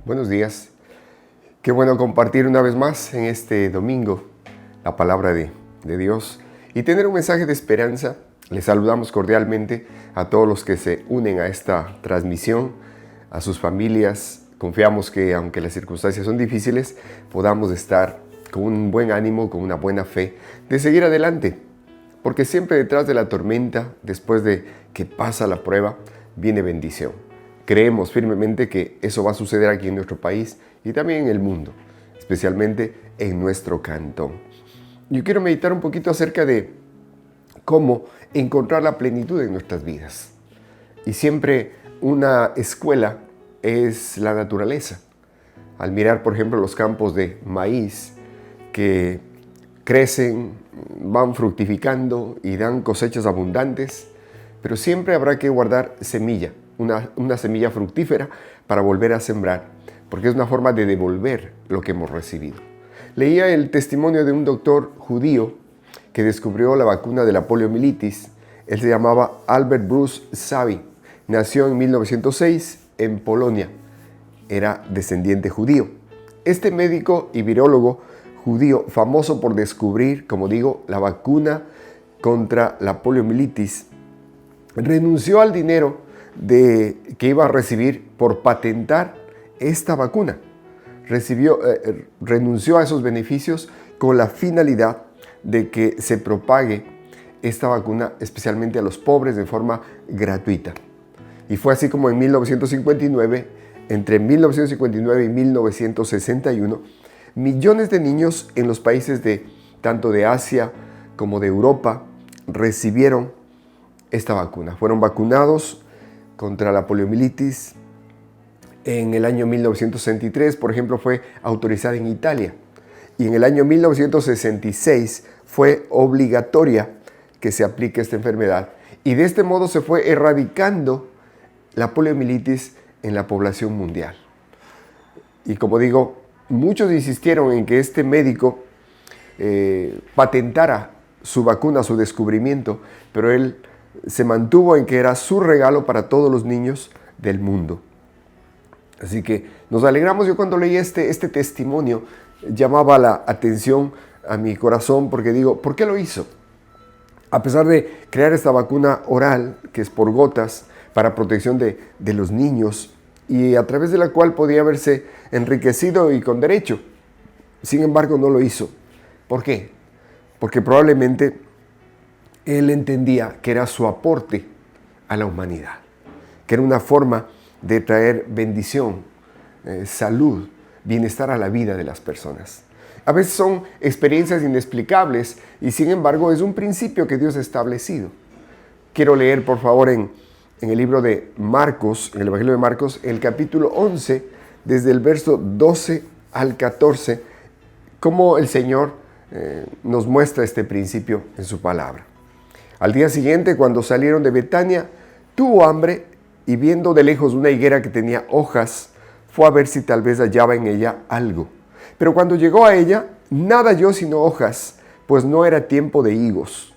Buenos días. Qué bueno compartir una vez más en este domingo la palabra de Dios y tener un mensaje de esperanza. Les saludamos cordialmente a todos los que se unen a esta transmisión, a sus familias. Confiamos que aunque las circunstancias son difíciles, podamos estar con un buen ánimo, con una buena fe de seguir adelante. Porque siempre detrás de la tormenta, después de que pasa la prueba, viene bendición. Creemos firmemente que eso va a suceder aquí en nuestro país y también en el mundo, especialmente en nuestro cantón. Yo quiero meditar un poquito acerca de cómo encontrar la plenitud en nuestras vidas. Y siempre una escuela es la naturaleza. Al mirar, por ejemplo, los campos de maíz que crecen, van fructificando y dan cosechas abundantes, pero siempre habrá que guardar semilla. Una semilla fructífera para volver a sembrar, porque es una forma de devolver lo que hemos recibido. Leía el testimonio de un doctor judío que descubrió la vacuna de la poliomielitis. Él se llamaba Albert Bruce Savy. Nació en 1906 en Polonia. Era descendiente judío. Este médico y virólogo judío, famoso por descubrir, como digo, la vacuna contra la poliomielitis, renunció al dinero que iba a recibir por patentar esta vacuna. Renunció a esos beneficios con la finalidad de que se propague esta vacuna especialmente a los pobres de forma gratuita. Y fue así como en 1959, entre 1959 y 1961, millones de niños en los países tanto de Asia como de Europa recibieron esta vacuna. Fueron vacunados contra la poliomielitis. En el año 1963, por ejemplo, fue autorizada en Italia. Y en el año 1966 fue obligatoria que se aplique esta enfermedad. Y de este modo se fue erradicando la poliomielitis en la población mundial. Y como digo, muchos insistieron en que este médico patentara su vacuna, su descubrimiento, pero él se mantuvo en que era su regalo para todos los niños del mundo. Así que nos alegramos. Yo cuando leí este testimonio llamaba la atención a mi corazón porque digo, ¿por qué lo hizo? A pesar de crear esta vacuna oral, que es por gotas, para protección de los niños y a través de la cual podía haberse enriquecido y con derecho. Sin embargo, no lo hizo. ¿Por qué? Porque probablemente él entendía que era su aporte a la humanidad, que era una forma de traer bendición, salud, bienestar a la vida de las personas. A veces son experiencias inexplicables y sin embargo es un principio que Dios ha establecido. Quiero leer por favor en el libro de Marcos, en el Evangelio de Marcos, el capítulo 11, desde el verso 12 al 14, cómo el Señor nos muestra este principio en su palabra. Al día siguiente, cuando salieron de Betania, tuvo hambre y viendo de lejos una higuera que tenía hojas, fue a ver si tal vez hallaba en ella algo. Pero cuando llegó a ella, nada halló sino hojas, pues no era tiempo de higos.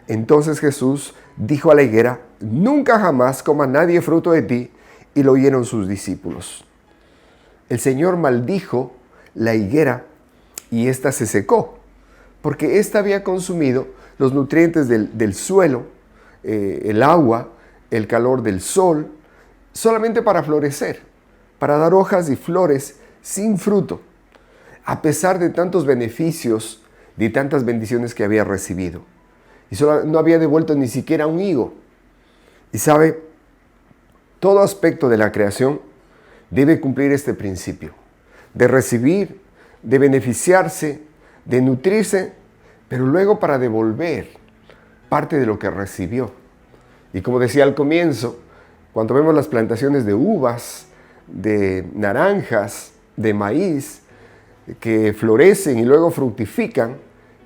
Entonces Jesús dijo a la higuera, nunca jamás coma nadie fruto de ti, y lo oyeron sus discípulos. El Señor maldijo la higuera y ésta se secó, porque ésta había consumido los nutrientes del suelo, el agua, el calor del sol, solamente para florecer, para dar hojas y flores sin fruto, a pesar de tantos beneficios, de tantas bendiciones que había recibido. Y no había devuelto ni siquiera un higo. Y sabe, todo aspecto de la creación debe cumplir este principio, de recibir, de beneficiarse, de nutrirse, pero luego para devolver parte de lo que recibió. Y como decía al comienzo, cuando vemos las plantaciones de uvas, de naranjas, de maíz, que florecen y luego fructifican,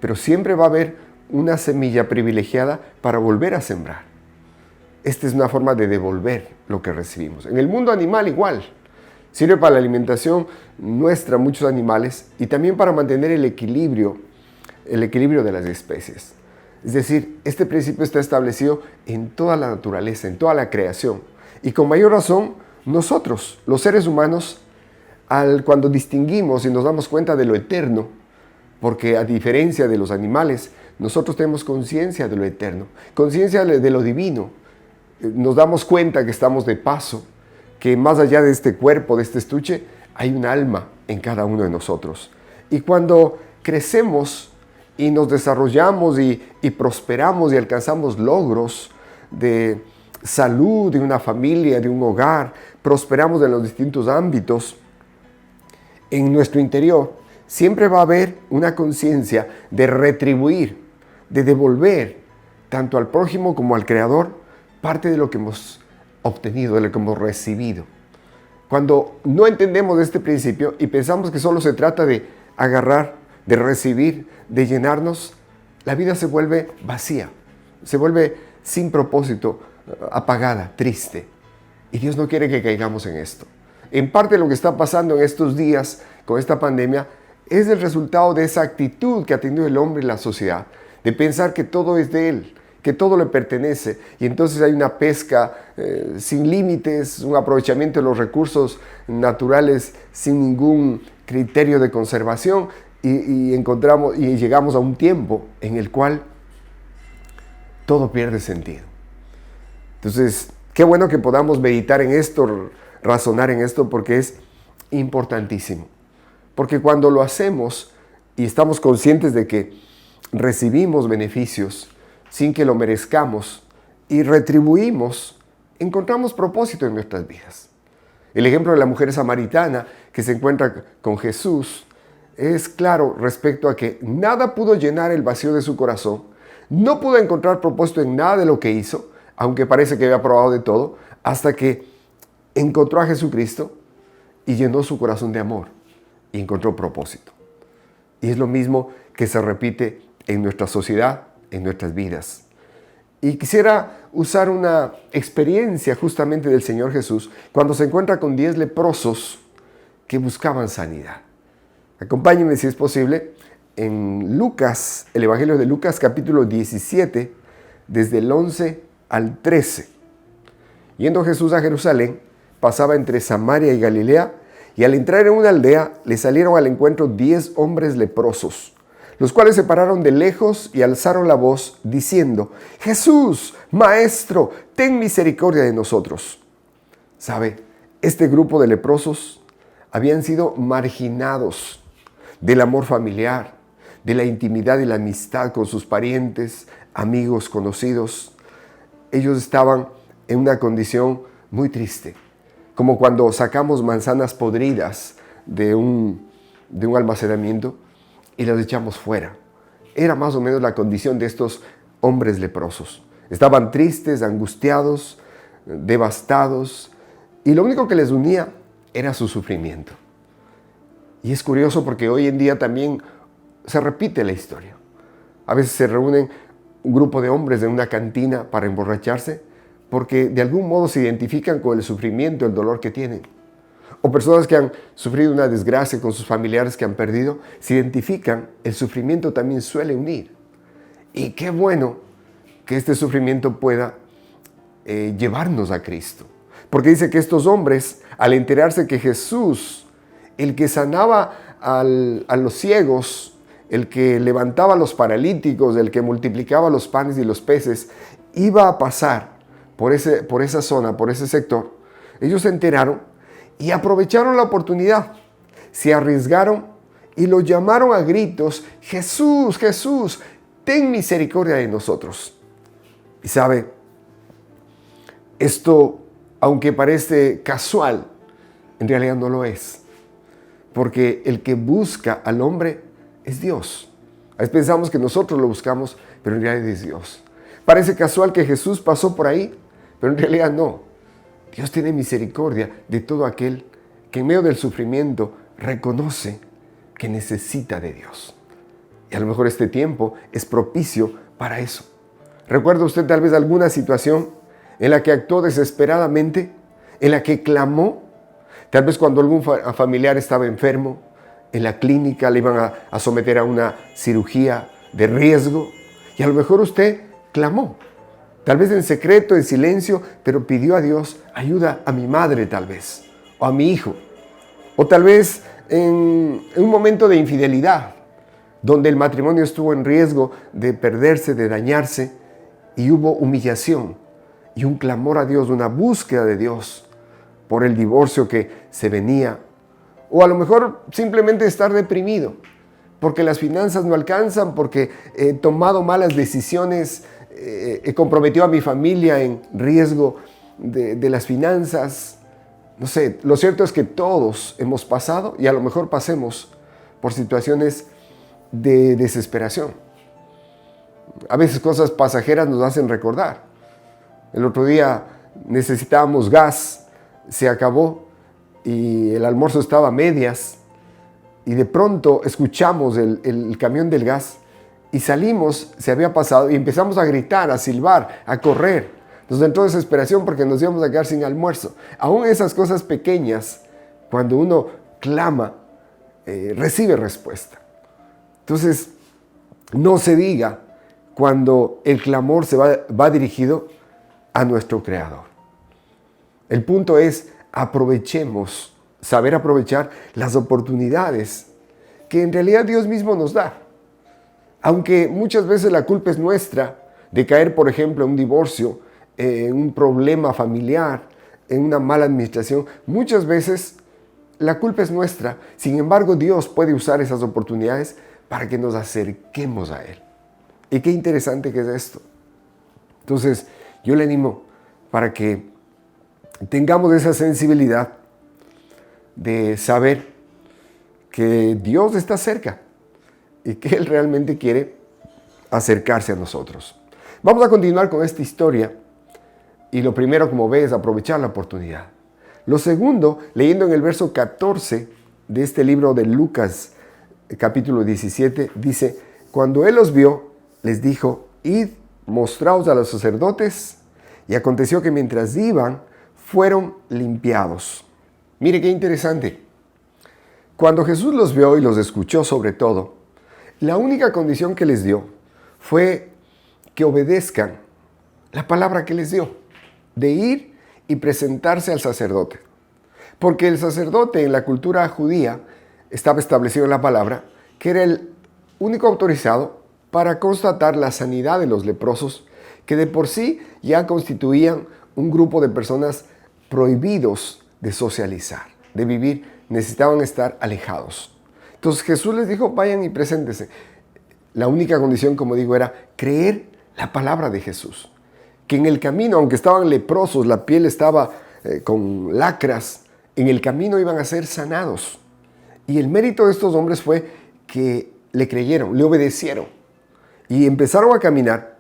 pero siempre va a haber una semilla privilegiada para volver a sembrar. Esta es una forma de devolver lo que recibimos. En el mundo animal igual. Sirve para la alimentación nuestra, muchos animales, y también para mantener el equilibrio de las especies. Es decir, este principio está establecido en toda la naturaleza, en toda la creación. Y con mayor razón, nosotros, los seres humanos, cuando distinguimos y nos damos cuenta de lo eterno, porque a diferencia de los animales, nosotros tenemos conciencia de lo eterno, conciencia de lo divino. Nos damos cuenta que estamos de paso, que más allá de este cuerpo, de este estuche, hay un alma en cada uno de nosotros. Y cuando crecemos y nos desarrollamos y prosperamos y alcanzamos logros de salud, de una familia, de un hogar, prosperamos en los distintos ámbitos, en nuestro interior siempre va a haber una conciencia de retribuir, de devolver tanto al prójimo como al Creador parte de lo que hemos obtenido, de lo que hemos recibido. Cuando no entendemos este principio y pensamos que solo se trata de agarrar, de recibir, de llenarnos, la vida se vuelve vacía, se vuelve sin propósito, apagada, triste. Y Dios no quiere que caigamos en esto. En parte lo que está pasando en estos días con esta pandemia es el resultado de esa actitud que ha tenido el hombre en la sociedad, de pensar que todo es de él, que todo le pertenece, y entonces hay una pesca sin límites, un aprovechamiento de los recursos naturales sin ningún criterio de conservación, y llegamos a un tiempo en el cual todo pierde sentido. Entonces, qué bueno que podamos meditar en esto, razonar en esto, porque es importantísimo. Porque cuando lo hacemos y estamos conscientes de que recibimos beneficios sin que lo merezcamos y retribuimos, encontramos propósito en nuestras vidas. El ejemplo de la mujer samaritana que se encuentra con Jesús es claro respecto a que nada pudo llenar el vacío de su corazón, no pudo encontrar propósito en nada de lo que hizo, aunque parece que había probado de todo, hasta que encontró a Jesucristo y llenó su corazón de amor y encontró propósito. Y es lo mismo que se repite en nuestra sociedad, en nuestras vidas. Y quisiera usar una experiencia justamente del Señor Jesús cuando se encuentra con 10 leprosos que buscaban sanidad. Acompáñenme, si es posible, en Lucas, el Evangelio de Lucas, capítulo 17, desde el 11 al 13. Yendo Jesús a Jerusalén, pasaba entre Samaria y Galilea, y al entrar en una aldea, le salieron al encuentro 10 hombres leprosos, los cuales se pararon de lejos y alzaron la voz, diciendo: Jesús, Maestro, ten misericordia de nosotros. ¿Sabe? Este grupo de leprosos habían sido marginados del amor familiar, de la intimidad y la amistad con sus parientes, amigos, conocidos. Ellos estaban en una condición muy triste, como cuando sacamos manzanas podridas de un almacenamiento y las echamos fuera. Era más o menos la condición de estos hombres leprosos. Estaban tristes, angustiados, devastados, y lo único que les unía era su sufrimiento. Y es curioso porque hoy en día también se repite la historia. A veces se reúnen un grupo de hombres en una cantina para emborracharse porque de algún modo se identifican con el sufrimiento, el dolor que tienen. O personas que han sufrido una desgracia con sus familiares que han perdido, se identifican, el sufrimiento también suele unir. Y qué bueno que este sufrimiento pueda llevarnos a Cristo. Porque dice que estos hombres, al enterarse que Jesús, el que sanaba a los ciegos, el que levantaba a los paralíticos, el que multiplicaba los panes y los peces, iba a pasar por esa zona, por ese sector, ellos se enteraron y aprovecharon la oportunidad. Se arriesgaron y lo llamaron a gritos: Jesús, Jesús, ten misericordia de nosotros. Y sabe, esto, aunque parece casual, en realidad no lo es. Porque el que busca al hombre es Dios. A veces pensamos que nosotros lo buscamos, pero en realidad es Dios. Parece casual que Jesús pasó por ahí, pero en realidad no. Dios tiene misericordia de todo aquel que en medio del sufrimiento reconoce que necesita de Dios. Y a lo mejor este tiempo es propicio para eso. ¿Recuerda usted tal vez alguna situación en la que actuó desesperadamente, en la que clamó? Tal vez cuando algún familiar estaba enfermo, en la clínica le iban a someter a una cirugía de riesgo, y a lo mejor usted clamó. Tal vez en secreto, en silencio, pero pidió a Dios: ayuda a mi madre tal vez, o a mi hijo. O tal vez en un momento de infidelidad, donde el matrimonio estuvo en riesgo de perderse, de dañarse, y hubo humillación y un clamor a Dios, una búsqueda de Dios por el divorcio que se venía. O a lo mejor simplemente estar deprimido, porque las finanzas no alcanzan, porque he tomado malas decisiones, he comprometido a mi familia en riesgo de las finanzas. No sé, lo cierto es que todos hemos pasado y a lo mejor pasemos por situaciones de desesperación. A veces cosas pasajeras nos hacen recordar. El otro día necesitábamos gas, se acabó y el almuerzo estaba a medias y de pronto escuchamos el camión del gas y salimos, se había pasado y empezamos a gritar, a silbar, a correr. Nos entró desesperación porque nos íbamos a quedar sin almuerzo. Aún esas cosas pequeñas, cuando uno clama, recibe respuesta. Entonces, no se diga cuando el clamor va dirigido a nuestro Creador. El punto es, aprovechemos, saber aprovechar las oportunidades que en realidad Dios mismo nos da. Aunque muchas veces la culpa es nuestra de caer, por ejemplo, en un divorcio, en un problema familiar, en una mala administración, muchas veces la culpa es nuestra. Sin embargo, Dios puede usar esas oportunidades para que nos acerquemos a Él. Y qué interesante que es esto. Entonces, yo le animo para que tengamos esa sensibilidad de saber que Dios está cerca y que Él realmente quiere acercarse a nosotros. Vamos a continuar con esta historia y lo primero, como ves, aprovechar la oportunidad. Lo segundo, leyendo en el verso 14 de este libro de Lucas, capítulo 17, dice: cuando Él los vio, les dijo: id, mostraos a los sacerdotes. Y aconteció que mientras iban, fueron limpiados. Mire qué interesante. Cuando Jesús los vio y los escuchó sobre todo, la única condición que les dio fue que obedezcan la palabra que les dio, de ir y presentarse al sacerdote. Porque el sacerdote en la cultura judía estaba establecido en la palabra que era el único autorizado para constatar la sanidad de los leprosos, que de por sí ya constituían un grupo de personas prohibidos de socializar, de vivir, necesitaban estar alejados. Entonces Jesús les dijo: vayan y preséntense. La única condición, como digo, era creer la palabra de Jesús. Que en el camino, aunque estaban leprosos, la piel estaba con lacras, en el camino iban a ser sanados. Y el mérito de estos hombres fue que le creyeron, le obedecieron y empezaron a caminar.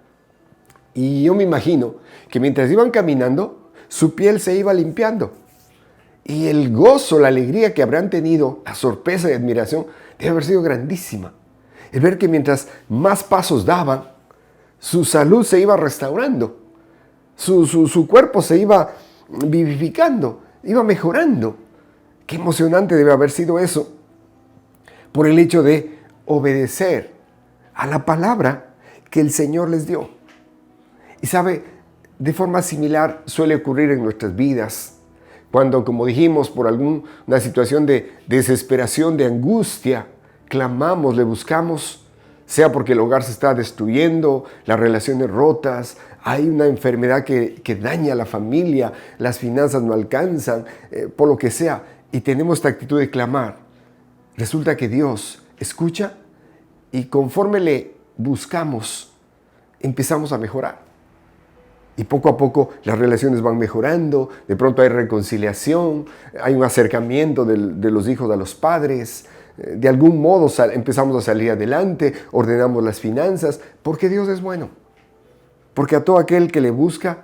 Y yo me imagino que mientras iban caminando, su piel se iba limpiando. Y el gozo, la alegría que habrán tenido, la sorpresa y admiración, debe haber sido grandísima. El ver que mientras más pasos daban, su salud se iba restaurando. Su cuerpo se iba vivificando, iba mejorando. Qué emocionante debe haber sido eso, por el hecho de obedecer a la palabra que el Señor les dio. Y sabe, de forma similar suele ocurrir en nuestras vidas, cuando, como dijimos, por alguna situación de desesperación, de angustia, clamamos, le buscamos, sea porque el hogar se está destruyendo, las relaciones rotas, hay una enfermedad que daña a la familia, las finanzas no alcanzan, por lo que sea, y tenemos esta actitud de clamar. Resulta que Dios escucha y conforme le buscamos, empezamos a mejorar. Y poco a poco las relaciones van mejorando, de pronto hay reconciliación, hay un acercamiento de los hijos a los padres, de algún modo empezamos a salir adelante, ordenamos las finanzas, porque Dios es bueno. Porque a todo aquel que le busca,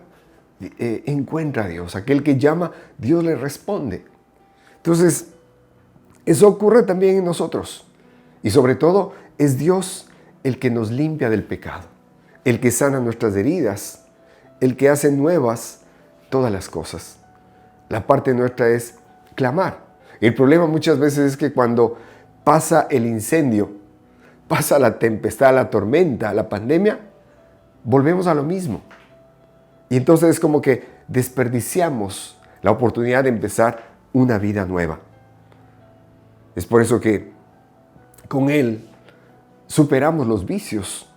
encuentra a Dios. Aquel que llama, Dios le responde. Entonces, eso ocurre también en nosotros. Y sobre todo, es Dios el que nos limpia del pecado, el que sana nuestras heridas, el que hace nuevas todas las cosas. La parte nuestra es clamar. El problema muchas veces es que cuando pasa el incendio, pasa la tempestad, la tormenta, la pandemia, volvemos a lo mismo. Y entonces es como que desperdiciamos la oportunidad de empezar una vida nueva. Es por eso que con Él superamos los vicios.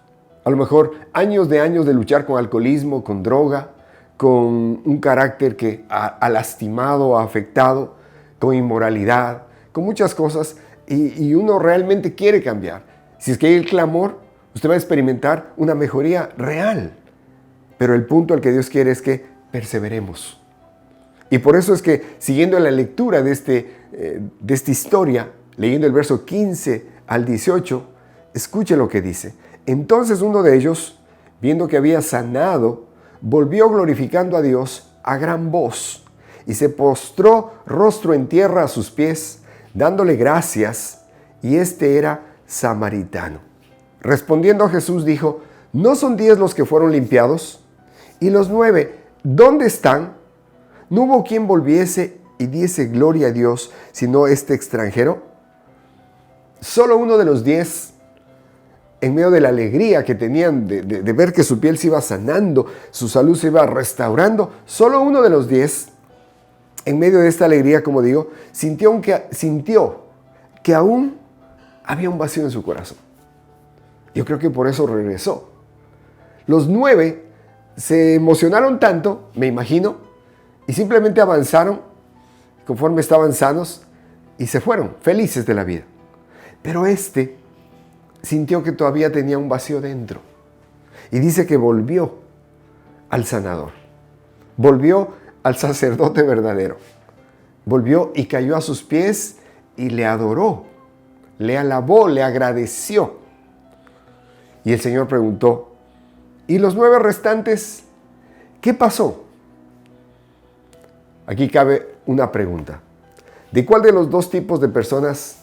A lo mejor años de luchar con alcoholismo, con droga, con un carácter que ha lastimado, ha afectado, con inmoralidad, con muchas cosas, y uno realmente quiere cambiar. Si es que hay el clamor, usted va a experimentar una mejoría real. Pero el punto al que Dios quiere es que perseveremos. Y por eso es que, siguiendo la lectura de esta historia, leyendo el verso 15 al 18, escuche lo que dice. Entonces uno de ellos, viendo que había sanado, volvió glorificando a Dios a gran voz y se postró rostro en tierra a sus pies, dándole gracias, y este era samaritano. Respondiendo a Jesús dijo, ¿no son 10 los que fueron limpiados? ¿Y los 9, dónde están? ¿No hubo quien volviese y diese gloria a Dios, sino este extranjero? Solo uno de los 10, en medio de la alegría que tenían de ver que su piel se iba sanando, su salud se iba restaurando, solo uno de los 10, en medio de esta alegría, como digo, sintió que aún había un vacío en su corazón. Yo creo que por eso regresó. Los 9 se emocionaron tanto, me imagino, y simplemente avanzaron conforme estaban sanos y se fueron felices de la vida. Pero este sintió que todavía tenía un vacío dentro. Y dice que volvió al sanador. Volvió al sacerdote verdadero. Volvió y cayó a sus pies y le adoró. Le alabó, le agradeció. Y el Señor preguntó, ¿y los 9 restantes qué pasó? Aquí cabe una pregunta. ¿De cuál de los 2 tipos de personas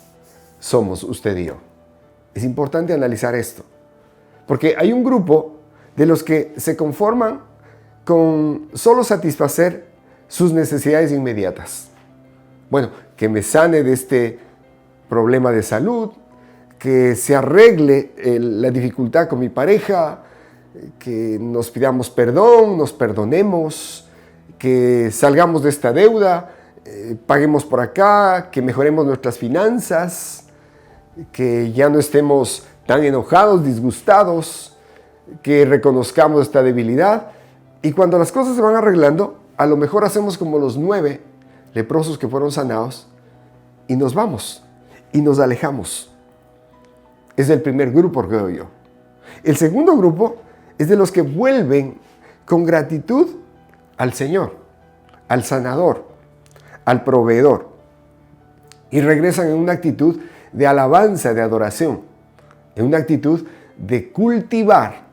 somos usted y yo? Es importante analizar esto, porque hay un grupo de los que se conforman con solo satisfacer sus necesidades inmediatas. Bueno, que me sane de este problema de salud, que se arregle la dificultad con mi pareja, que nos pidamos perdón, nos perdonemos, que salgamos de esta deuda, paguemos por acá, que mejoremos nuestras finanzas, que ya no estemos tan enojados, disgustados, que reconozcamos esta debilidad. Y cuando las cosas se van arreglando, a lo mejor hacemos como los 9 leprosos que fueron sanados y nos vamos y nos alejamos. Es el primer grupo, creo yo. El segundo grupo es de los que vuelven con gratitud al Señor, al sanador, al proveedor, y regresan en una actitud de alabanza, de adoración, en una actitud de cultivar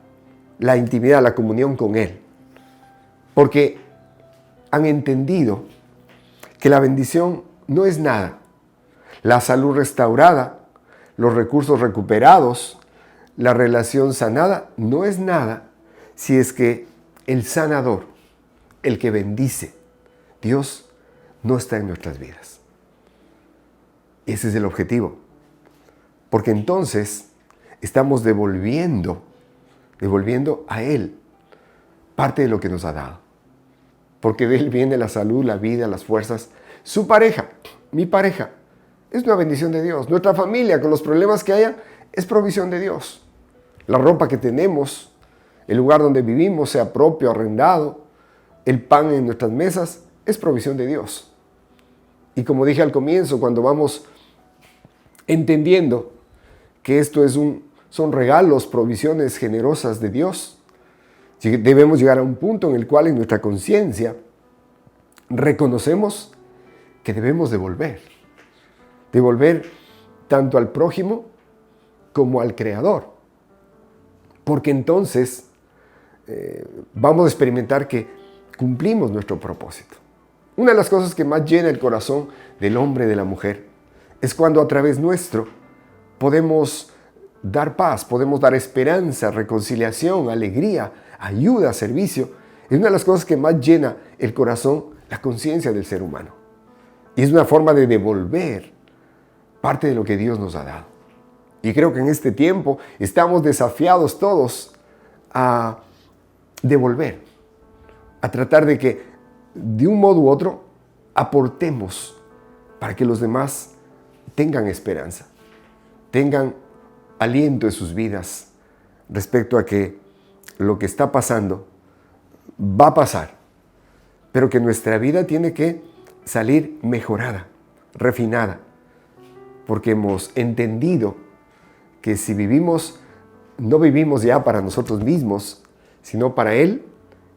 la intimidad, la comunión con Él. Porque han entendido que la bendición no es nada. La salud restaurada, los recursos recuperados, la relación sanada, no es nada si es que el sanador, el que bendice, Dios, no está en nuestras vidas. Ese es el objetivo. Porque entonces estamos devolviendo a Él parte de lo que nos ha dado. Porque de Él viene la salud, la vida, las fuerzas. Su pareja, mi pareja, es una bendición de Dios. Nuestra familia, con los problemas que haya, es provisión de Dios. La ropa que tenemos, el lugar donde vivimos, sea propio, arrendado, el pan en nuestras mesas, es provisión de Dios. Y como dije al comienzo, cuando vamos entendiendo que esto son regalos, provisiones generosas de Dios, debemos llegar a un punto en el cual en nuestra conciencia reconocemos que debemos devolver tanto al prójimo como al Creador, porque entonces vamos a experimentar que cumplimos nuestro propósito. Una de las cosas que más llena el corazón del hombre y de la mujer es cuando a través nuestro podemos dar paz, podemos dar esperanza, reconciliación, alegría, ayuda, servicio. Es una de las cosas que más llena el corazón, la conciencia del ser humano. Y es una forma de devolver parte de lo que Dios nos ha dado. Y creo que en este tiempo estamos desafiados todos a devolver, a tratar de que de un modo u otro aportemos para que los demás tengan esperanza, tengan aliento en sus vidas respecto a que lo que está pasando va a pasar, pero que nuestra vida tiene que salir mejorada, refinada, porque hemos entendido que si vivimos, no vivimos ya para nosotros mismos, sino para Él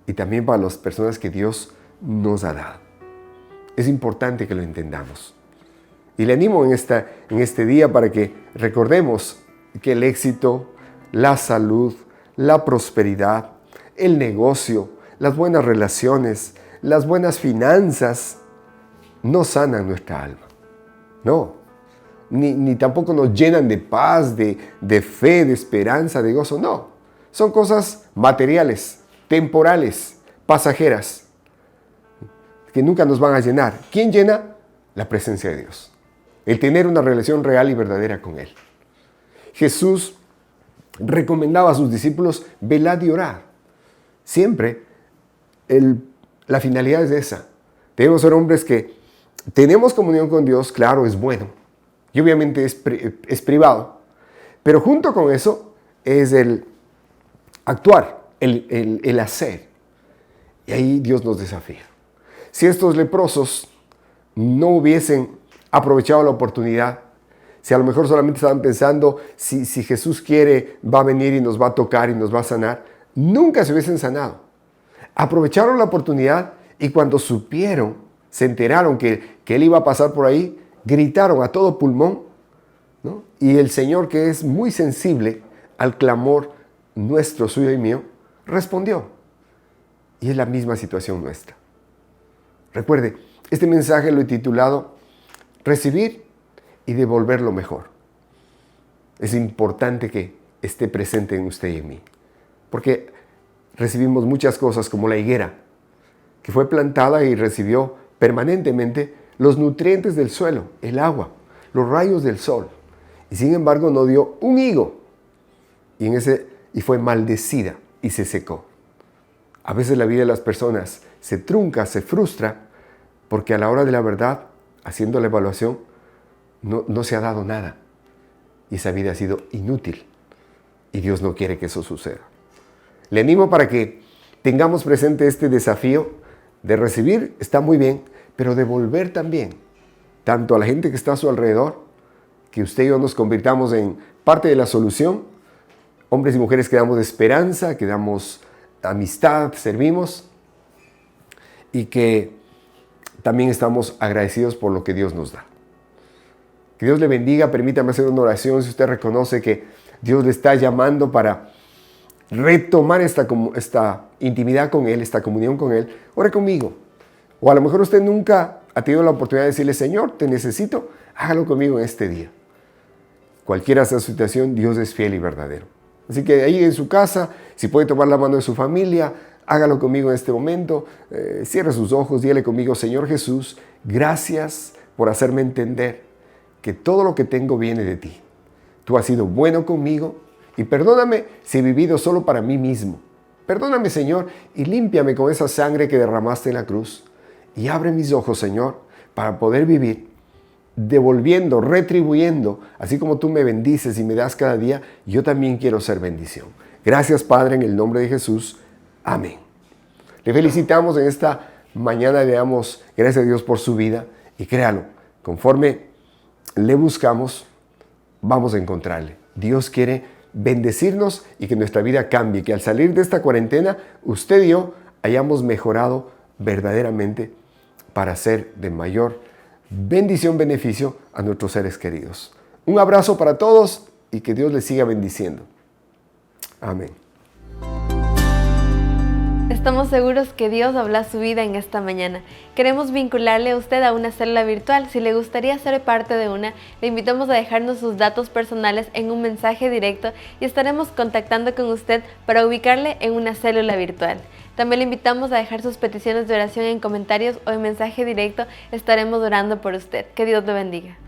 y también para las personas que Dios nos ha dado. Es importante que lo entendamos. Y le animo en este día para que recordemos que el éxito, la salud, la prosperidad, el negocio, las buenas relaciones, las buenas finanzas, no sanan nuestra alma. No. Ni tampoco nos llenan de paz, de fe, de esperanza, de gozo. No. Son cosas materiales, temporales, pasajeras, que nunca nos van a llenar. ¿Quién llena? La presencia de Dios. El tener una relación real y verdadera con Él. Jesús recomendaba a sus discípulos velad y orad. Siempre la finalidad es esa. Debemos ser hombres que tenemos comunión con Dios, claro, es bueno. Y obviamente es privado. Pero junto con eso es el actuar, el hacer. Y ahí Dios nos desafía. Si estos leprosos no hubiesen aprovechado la oportunidad, si a lo mejor solamente estaban pensando, si Jesús quiere, va a venir y nos va a tocar y nos va a sanar, nunca se hubiesen sanado. Aprovecharon la oportunidad y cuando supieron, se enteraron que Él iba a pasar por ahí, gritaron a todo pulmón, ¿no? Y el Señor, que es muy sensible al clamor nuestro, suyo y mío, respondió. Y es la misma situación nuestra. Recuerde, este mensaje lo he titulado Recibir y devolver lo mejor. Es importante que esté presente en usted y en mí, porque recibimos muchas cosas como la higuera, que fue plantada y recibió permanentemente los nutrientes del suelo, el agua, los rayos del sol, y sin embargo no dio un higo, y fue maldecida y se secó. A veces la vida de las personas se trunca, se frustra, porque a la hora de la verdad, haciendo la evaluación, no se ha dado nada. Y esa vida ha sido inútil. Y Dios no quiere que eso suceda. Le animo para que tengamos presente este desafío de recibir, está muy bien, pero devolver también, tanto a la gente que está a su alrededor, que usted y yo nos convirtamos en parte de la solución, hombres y mujeres que damos esperanza, que damos amistad, servimos, y que también estamos agradecidos por lo que Dios nos da. Que Dios le bendiga. Permítame hacer una oración si usted reconoce que Dios le está llamando para retomar esta intimidad con Él, esta comunión con Él. Ore conmigo. O a lo mejor usted nunca ha tenido la oportunidad de decirle, Señor, te necesito, hágalo conmigo en este día. Cualquiera sea su situación, Dios es fiel y verdadero. Así que ahí en su casa, si puede tomar la mano de su familia, hágalo conmigo en este momento. Cierre sus ojos, dígale conmigo, Señor Jesús, gracias por hacerme entender que todo lo que tengo viene de ti. Tú has sido bueno conmigo y perdóname si he vivido solo para mí mismo. Perdóname, Señor, y límpiame con esa sangre que derramaste en la cruz. Y abre mis ojos, Señor, para poder vivir devolviendo, retribuyendo, así como tú me bendices y me das cada día, yo también quiero ser bendición. Gracias, Padre, en el nombre de Jesús. Amén. Le felicitamos en esta mañana, le damos gracias a Dios por su vida y créalo, conforme le buscamos, vamos a encontrarle. Dios quiere bendecirnos y que nuestra vida cambie, que al salir de esta cuarentena, usted y yo hayamos mejorado verdaderamente para ser de mayor bendición, beneficio a nuestros seres queridos. Un abrazo para todos y que Dios les siga bendiciendo. Amén. Estamos seguros que Dios habla a su vida en esta mañana. Queremos vincularle a usted a una célula virtual. Si le gustaría ser parte de una, le invitamos a dejarnos sus datos personales en un mensaje directo y estaremos contactando con usted para ubicarle en una célula virtual. También le invitamos a dejar sus peticiones de oración en comentarios o en mensaje directo. Estaremos orando por usted. Que Dios le bendiga.